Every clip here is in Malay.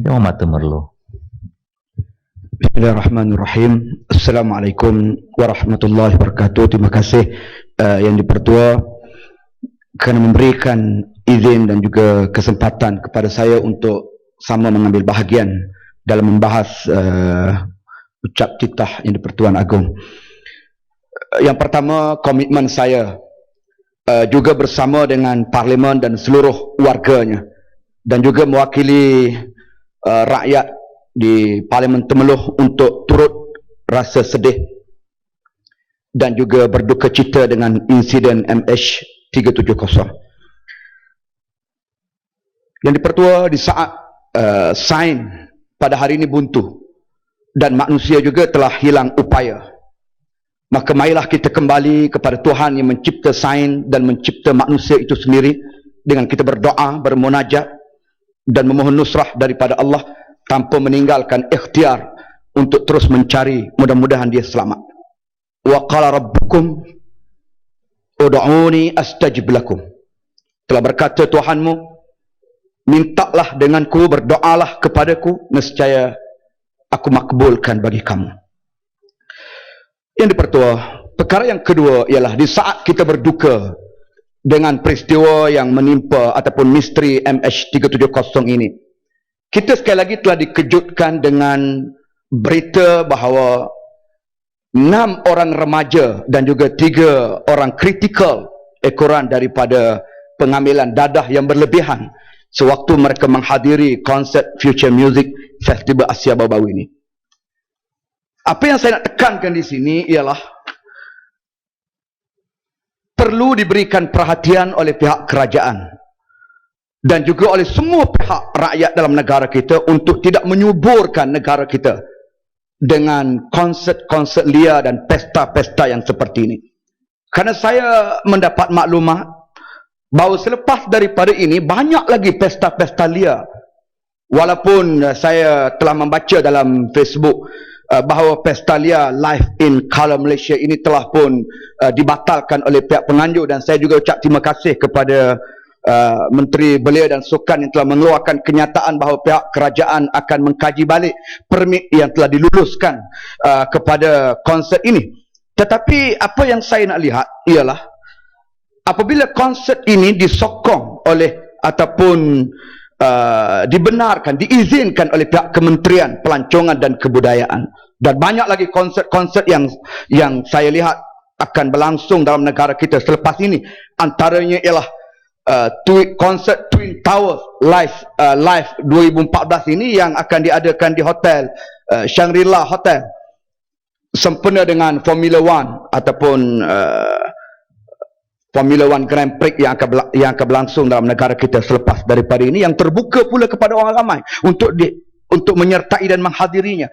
Jangan mata merlu. Bismillahirrahmanirrahim. Assalamualaikum warahmatullahi wabarakatuh. Terima kasih Yang Dipertua kerana memberikan izin dan juga kesempatan kepada saya untuk sama mengambil bahagian dalam membahas ucap titah Yang Di-Pertuan Agong. Yang pertama, komitmen saya juga bersama dengan Parlimen dan seluruh warganya dan juga mewakili rakyat di Parlimen Temeloh untuk turut rasa sedih dan juga berduka cita dengan insiden MH370. Yang Di-Pertua di saat sains pada hari ini buntu dan manusia juga telah hilang upaya, maka marilah kita kembali kepada Tuhan yang mencipta sains dan mencipta manusia itu sendiri dengan kita berdoa, bermunajat dan memohon nusrah daripada Allah tanpa meninggalkan ikhtiar untuk terus mencari, mudah-mudahan dia selamat. Wa qala rabbukum ud'uni astajib lakum. Telah berkata Tuhanmu, mintalah denganku, berdoalah kepadaku, nescaya aku makbulkan bagi kamu. Yang Di-Pertua, perkara yang kedua ialah di saat kita berduka dengan peristiwa yang menimpa ataupun misteri MH370 ini, kita sekali lagi telah dikejutkan dengan berita bahawa 6 orang remaja dan juga 3 orang kritikal ekoran daripada pengambilan dadah yang berlebihan sewaktu mereka menghadiri konsert Future Music Festival Asia baru-baru ini. Apa yang saya nak tekankan di sini ialah perlu diberikan perhatian oleh pihak kerajaan dan juga oleh semua pihak rakyat dalam negara kita untuk tidak menyuburkan negara kita dengan konsert-konsert liar dan pesta-pesta yang seperti ini. Kerana saya mendapat maklumat bahawa selepas daripada ini banyak lagi pesta-pesta liar. Walaupun saya telah membaca dalam Facebook bahawa pesta liar Live in Colour Malaysia ini telah pun dibatalkan oleh pihak penganjur, dan saya juga ucap terima kasih kepada Menteri Belia dan Sukan yang telah mengeluarkan kenyataan bahawa pihak kerajaan akan mengkaji balik permit yang telah diluluskan kepada konsert ini. Tetapi apa yang saya nak lihat ialah apabila konsert ini disokong oleh ataupun dibenarkan, diizinkan oleh pihak Kementerian Pelancongan dan Kebudayaan, dan banyak lagi konsert-konsert yang saya lihat akan berlangsung dalam negara kita selepas ini, antaranya ialah konsert Twin Towers live 2014 ini yang akan diadakan di hotel Shangri-La Hotel, sempena dengan Formula One ataupun Formula One Grand Prix yang akan berlangsung dalam negara kita selepas daripada ini, yang terbuka pula kepada orang ramai untuk menyertai dan menghadirinya.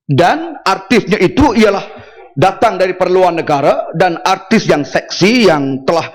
Dan artisnya itu ialah datang dari perluan negara dan artis yang seksi yang telah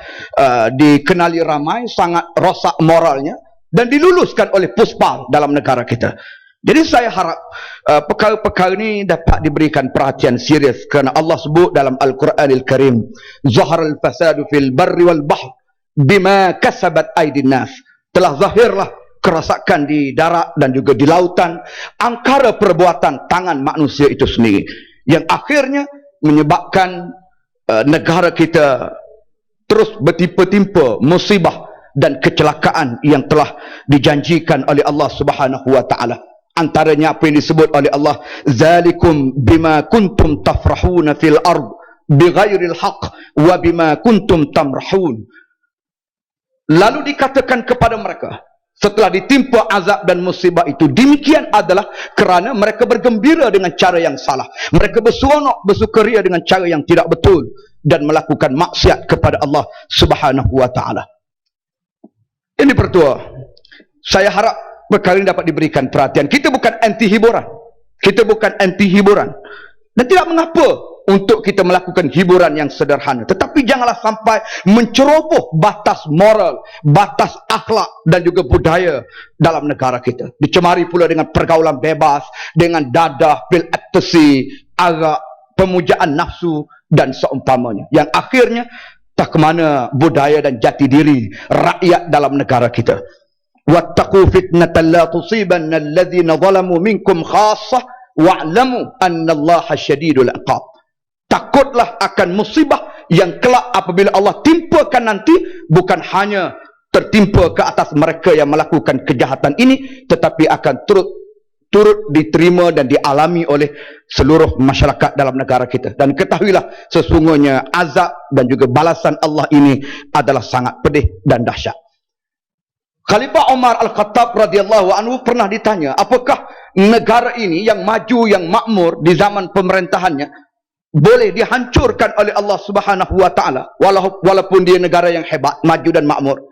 dikenali ramai, sangat rosak moralnya dan diluluskan oleh Puspal dalam negara kita. Jadi saya harap perkara-perkara ini dapat diberikan perhatian serius, kerana Allah sebut dalam Al-Quranil Karim, Zaharal fasadu fil barri wal bahr bima kasabat aydin nas. Telah zahirlah kerosakan di darat dan juga di lautan angkara perbuatan tangan manusia itu sendiri, yang akhirnya menyebabkan negara kita terus bertimpa-timpa musibah dan kecelakaan yang telah dijanjikan oleh Allah Subhanahu wa taala. Antaranya apa yang disebut oleh Allah, zalikum bima kuntum tafrahuna fil ard bighairil haqq wa bima kuntum tamrahun. Lalu dikatakan kepada mereka setelah ditimpa azab dan musibah itu, demikian adalah kerana mereka bergembira dengan cara yang salah, mereka berseronok, bersukaria dengan cara yang tidak betul dan melakukan maksiat kepada Allah Subhanahu wa taala. Ini Di-Pertua, saya harap perkara ini dapat diberikan perhatian. Kita bukan anti hiburan, kita bukan anti hiburan, dan tidak mengapa untuk kita melakukan hiburan yang sederhana, tetapi janganlah sampai menceroboh batas moral, batas akhlak dan juga budaya dalam negara kita. Dicemari pula dengan pergaulan bebas, dengan dadah, pil ecstasy, arak, pemujaan nafsu dan seumpamanya, yang akhirnya tak ke mana budaya dan jati diri rakyat dalam negara kita. wattaqu fitnatan la tusibanna alladhina zalamu minkum khassah wa'lamu annallaha syadidul iqab. Takutlah akan musibah yang kelak apabila Allah timpakan nanti, bukan hanya tertimpa ke atas mereka yang melakukan kejahatan ini, tetapi akan turut diterima dan dialami oleh seluruh masyarakat dalam negara kita. Dan ketahuilah, sesungguhnya azab dan juga balasan Allah ini adalah sangat pedih dan dahsyat. Khalifah Umar Al-Khattab radhiyallahu anhu pernah ditanya, apakah negara ini yang maju, yang makmur di zaman pemerintahannya boleh dihancurkan oleh Allah Subhanahu wa taala walaupun dia negara yang hebat, maju dan makmur?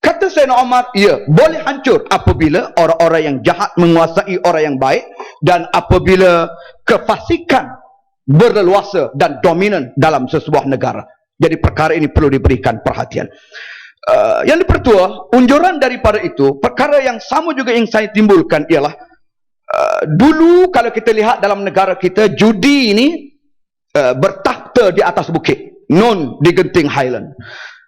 Kata Sayyidina Umar, ya, boleh hancur apabila orang-orang yang jahat menguasai orang yang baik, dan apabila kefasikan berleluasa dan dominan dalam sesebuah negara. Jadi perkara ini perlu diberikan perhatian. Yang dipertua, unjuran daripada itu, perkara yang sama juga yang saya timbulkan ialah, dulu kalau kita lihat dalam negara kita, judi ini bertakhta di atas bukit, non di genting Highland.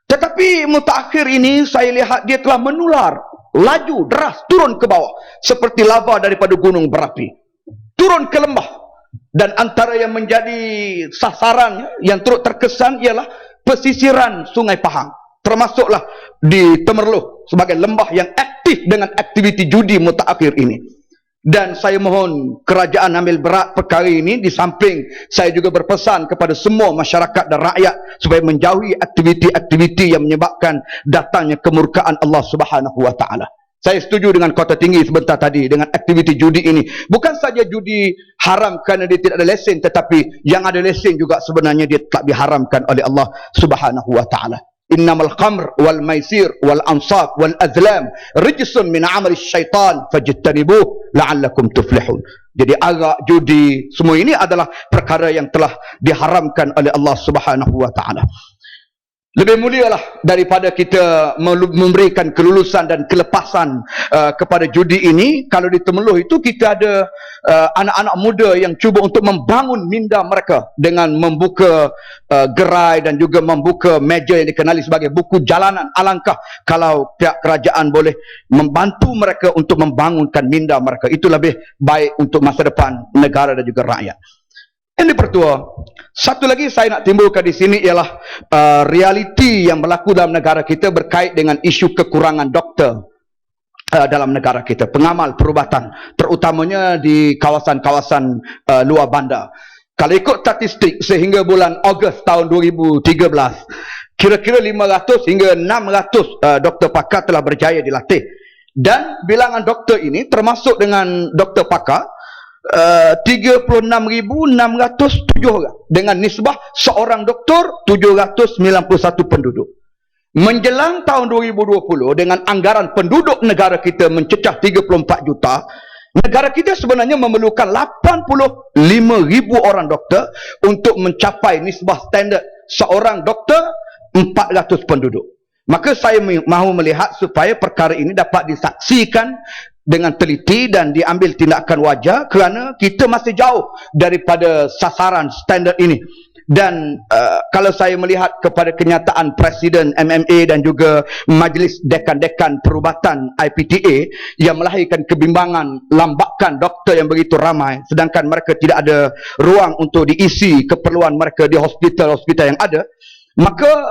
Tetapi mutakhir ini saya lihat dia telah menular, laju deras turun ke bawah seperti lava daripada gunung berapi, turun ke lembah. Dan antara yang menjadi sasaran yang turut terkesan ialah pesisiran Sungai Pahang, termasuklah di Temerloh sebagai lembah yang aktif dengan aktiviti judi mutakhir ini. Dan saya mohon kerajaan ambil berat perkara ini, di samping saya juga berpesan kepada semua masyarakat dan rakyat supaya menjauhi aktiviti-aktiviti yang menyebabkan datangnya kemurkaan Allah Subhanahu wa taala. Saya setuju dengan Kota Tinggi sebentar tadi dengan aktiviti judi ini. Bukan saja judi haram kerana dia tidak ada lesen, tetapi yang ada lesen juga sebenarnya dia telah diharamkan oleh Allah Subhanahu wa taala. Innamal khamr wal maisir wal ansab wal azlam rijsun min amali syaitan fajtanibuh la'allakum tuflihun. Jadi arak, judi, semua ini adalah perkara yang telah diharamkan oleh Allah Subhanahu wa taala. Lebih mulialah daripada kita memberikan kelulusan dan kelepasan kepada judi ini. Kalau di Temerloh itu kita ada anak-anak muda yang cuba untuk membangun minda mereka dengan membuka gerai dan juga membuka meja yang dikenali sebagai buku jalanan. Alangkah kalau pihak kerajaan boleh membantu mereka untuk membangunkan minda mereka. Itu lebih baik untuk masa depan negara dan juga rakyat. Yang dipertua, satu lagi saya nak timbulkan di sini ialah realiti yang berlaku dalam negara kita berkait dengan isu kekurangan doktor dalam negara kita, pengamal perubatan, terutamanya di kawasan-kawasan luar bandar. Kalau ikut statistik sehingga bulan Ogos tahun 2013, kira-kira 500 hingga 600 doktor pakar telah berjaya dilatih. Dan bilangan doktor ini termasuk dengan doktor pakar 36,607 orang, dengan nisbah seorang doktor 791 penduduk. Menjelang tahun 2020, dengan anggaran penduduk negara kita mencecah 34 juta, negara kita sebenarnya memerlukan 85,000 orang doktor untuk mencapai nisbah standard seorang doktor 400 penduduk. Maka saya mahu melihat supaya perkara ini dapat disaksikan dengan teliti dan diambil tindakan wajar, kerana kita masih jauh daripada sasaran standard ini. Dan kalau saya melihat kepada kenyataan Presiden MMA dan juga Majlis Dekan-Dekan Perubatan IPTA yang melahirkan kebimbangan, lambakan doktor yang begitu ramai, sedangkan mereka tidak ada ruang untuk diisi keperluan mereka di hospital-hospital yang ada, maka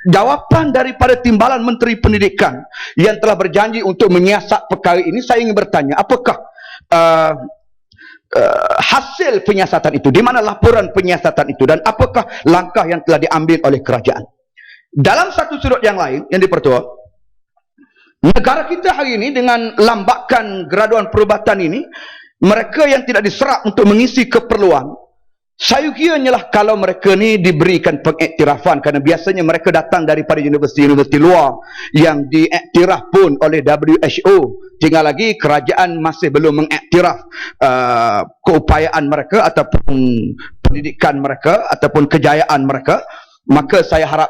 jawapan daripada timbalan Menteri Pendidikan yang telah berjanji untuk menyiasat perkara ini, saya ingin bertanya, apakah hasil penyiasatan itu, di mana laporan penyiasatan itu, dan apakah langkah yang telah diambil oleh kerajaan? Dalam satu sudut yang lain, yang dipertua, negara kita hari ini dengan lambakan graduan perubatan ini, mereka yang tidak diserap untuk mengisi keperluan, saya kiranya lah kalau mereka ni diberikan pengiktirafan, kerana biasanya mereka datang daripada universiti-universiti luar yang diiktiraf pun oleh WHO. Tinggal lagi kerajaan masih belum mengiktiraf keupayaan mereka ataupun pendidikan mereka ataupun kejayaan mereka. Maka saya harap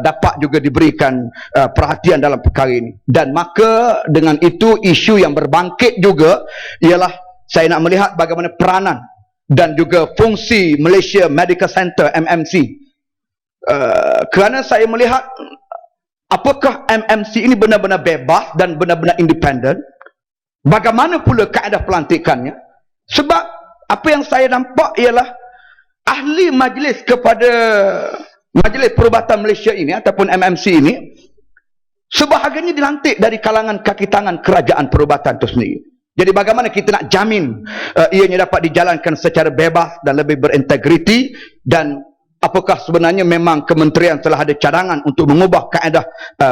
dapat juga diberikan perhatian dalam perkara ini. Dan maka dengan itu, isu yang berbangkit juga ialah saya nak melihat bagaimana peranan dan juga fungsi Malaysia Medical Center MMC. Kerana saya melihat apakah MMC ini benar-benar bebas dan benar-benar independen? Bagaimana pula kaedah pelantikannya? Sebab apa yang saya nampak ialah ahli majlis kepada Majlis Perubatan Malaysia ini ataupun MMC ini sebahagiannya dilantik dari kalangan kaki tangan kerajaan perubatan itu sendiri. Jadi bagaimana kita nak jamin ianya dapat dijalankan secara bebas dan lebih berintegriti, dan apakah sebenarnya memang kementerian telah ada cadangan untuk mengubah kaedah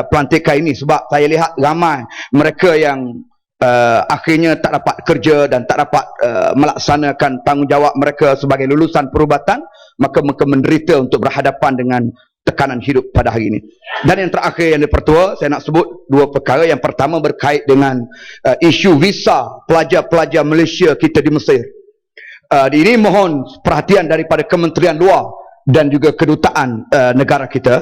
pelantikan ini? Sebab saya lihat ramai mereka yang akhirnya tak dapat kerja dan tak dapat melaksanakan tanggungjawab mereka sebagai lulusan perubatan, maka mereka menderita untuk berhadapan dengan tekanan hidup pada hari ini. Dan yang terakhir yang dipertua, saya nak sebut dua perkara. Yang pertama berkait dengan isu visa pelajar-pelajar Malaysia kita di Mesir. Ini mohon perhatian daripada Kementerian Luar dan juga kedutaan negara kita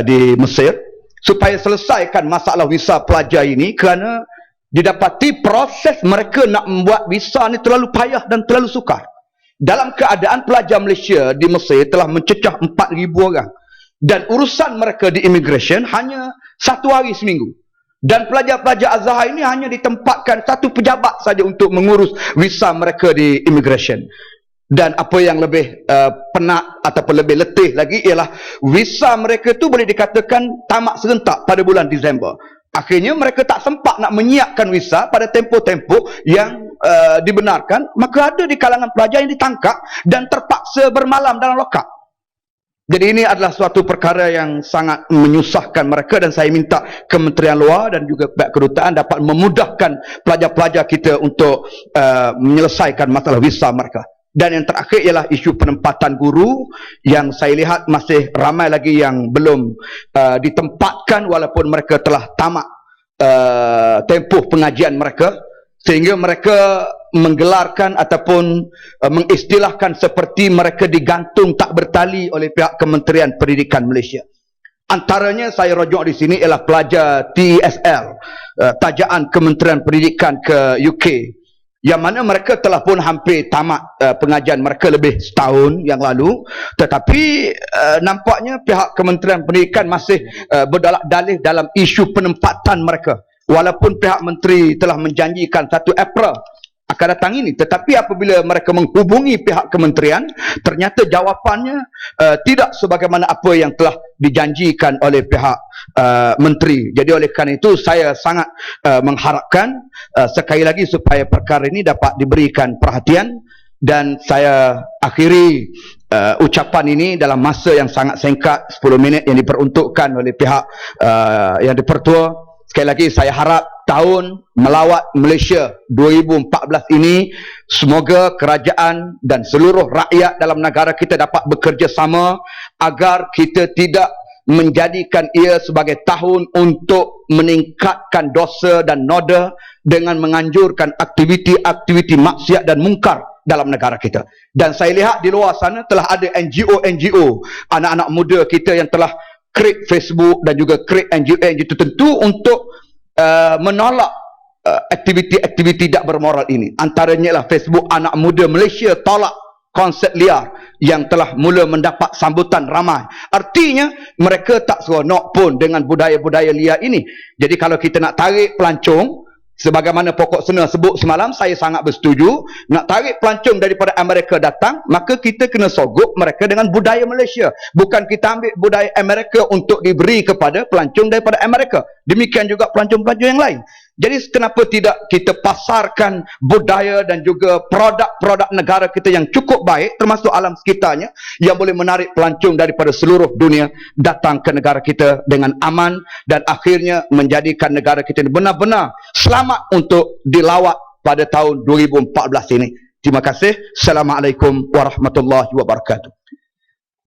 di Mesir supaya selesaikan masalah visa pelajar ini, kerana didapati proses mereka nak membuat visa ni terlalu payah dan terlalu sukar. Dalam keadaan pelajar Malaysia di Mesir telah mencecah 4,000 orang. Dan urusan mereka di immigration hanya 1 hari seminggu. Dan pelajar-pelajar Azhar ini hanya ditempatkan satu pejabat saja untuk mengurus visa mereka di immigration. Dan apa yang lebih penat ataupun lebih letih lagi ialah visa mereka tu boleh dikatakan tamat serentak pada bulan Disember. Akhirnya mereka tak sempat nak menyiapkan visa pada tempoh-tempoh yang dibenarkan. Maka ada di kalangan pelajar yang ditangkap dan terpaksa bermalam dalam lokap. Jadi ini adalah suatu perkara yang sangat menyusahkan mereka, dan saya minta Kementerian Luar dan juga pihak kedutaan dapat memudahkan pelajar-pelajar kita untuk menyelesaikan masalah visa mereka. Dan yang terakhir ialah isu penempatan guru yang saya lihat masih ramai lagi yang belum ditempatkan walaupun mereka telah tamat tempoh pengajian mereka, sehingga mereka menggelarkan ataupun mengistilahkan seperti mereka digantung tak bertali oleh pihak Kementerian Pendidikan Malaysia. Antaranya saya rujuk di sini ialah pelajar TESL, tajaan Kementerian Pendidikan ke UK, yang mana mereka telah pun hampir tamat pengajian mereka lebih setahun yang lalu, tetapi nampaknya pihak Kementerian Pendidikan masih berdalih dalam isu penempatan mereka, walaupun pihak menteri telah menjanjikan 1 April akan datang ini. Tetapi apabila mereka menghubungi pihak kementerian, ternyata jawapannya tidak sebagaimana apa yang telah dijanjikan oleh pihak menteri. Jadi oleh kerana itu saya sangat mengharapkan sekali lagi supaya perkara ini dapat diberikan perhatian, dan saya akhiri ucapan ini dalam masa yang sangat singkat, 10 minit yang diperuntukkan oleh pihak yang dipertua. Sekali lagi saya harap tahun melawat Malaysia 2014 ini, semoga kerajaan dan seluruh rakyat dalam negara kita dapat bekerjasama agar kita tidak menjadikan ia sebagai tahun untuk meningkatkan dosa dan noda dengan menganjurkan aktiviti-aktiviti maksiat dan mungkar dalam negara kita. Dan saya lihat di luar sana telah ada NGO, anak-anak muda kita yang telah create Facebook dan juga create NGO tertentu untuk menolak aktiviti-aktiviti tidak bermoral ini. Antaranya lah Facebook Anak Muda Malaysia Tolak Konsep Liar yang telah mula mendapat sambutan ramai. Artinya mereka tak seronok pun dengan budaya-budaya liar ini. Jadi kalau kita nak tarik pelancong, sebagaimana pokok sena sebut semalam, saya sangat bersetuju. Nak tarik pelancong daripada Amerika datang, maka kita kena sogok mereka dengan budaya Malaysia. Bukan kita ambil budaya Amerika untuk diberi kepada pelancong daripada Amerika. Demikian juga pelancong-pelancong yang lain. Jadi kenapa tidak kita pasarkan budaya dan juga produk-produk negara kita yang cukup baik, termasuk alam sekitarnya, yang boleh menarik pelancong daripada seluruh dunia datang ke negara kita dengan aman, dan akhirnya menjadikan negara kita benar-benar selamat untuk dilawat pada tahun 2014 ini. Terima kasih. Assalamualaikum warahmatullahi wabarakatuh.